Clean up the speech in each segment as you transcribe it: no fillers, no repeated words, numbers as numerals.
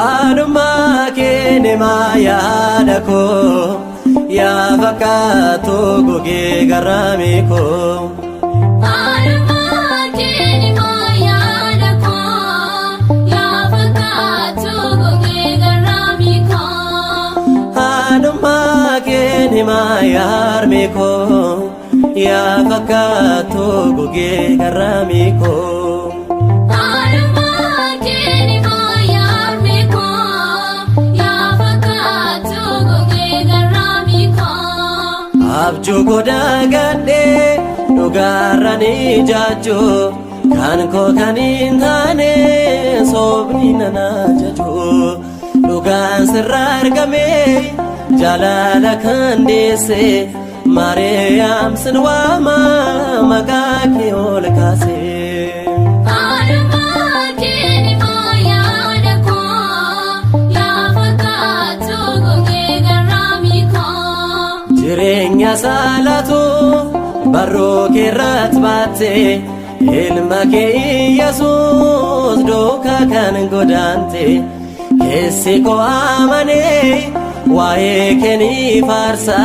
Anuma kene mayada ko ya fakkaatu gogee garraamii koo. Anuma kene mayada ko ya fakkaatu gogee garraamii koo. Anuma kene mayarmii koo ya fakkaatu gogee garraamii koo. Abjuu goda gadhee dhugaarranii jaajuu kan koo kan hin taane sobni nana jajuu dhugaan sirraa argamee jaalala kan deesse Maariyaam sin waama maqaa kee ol kaasee. Jireenya saalatu barroo keerratti baatte ilma kee Yesuus duukaa kan godaante keessi koo amanee waa'ee kee ni faarsa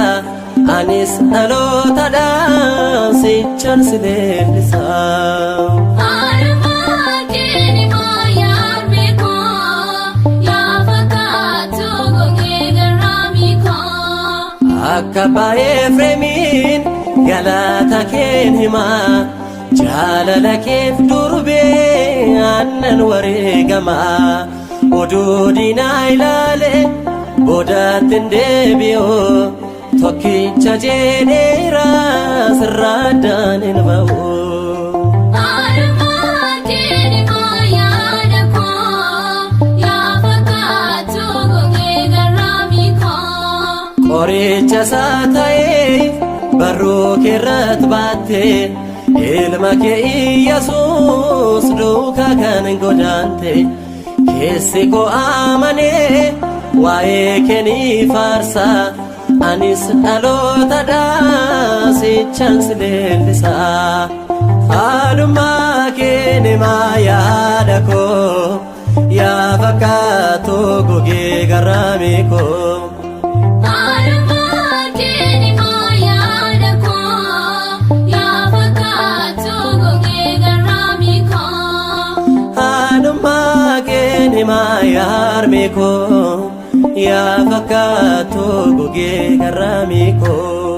anis dhalootaadhaan sichaan si leellisa. Akka baay'ee Efreemiin galata keen himaa jaalala keef durbee aannan wareegamaa oduu diinaa ilaale boodaatti hin deebi'u tokkicha jedheera sirraa addaan hin ba'u. Qoricha isaa ta'ee barruu keerratti baatte ilma kee Yesuus duukaa kan godaante keessi koo amanee waa'ee kee ni faarsa anis dhalootaadhaan sichaan si leellisa. Anuma kene mayada koo yaa fakkaatu gogee garraamii koo. Mayarmii koo yaa fakkaatu gogee garraamii koo.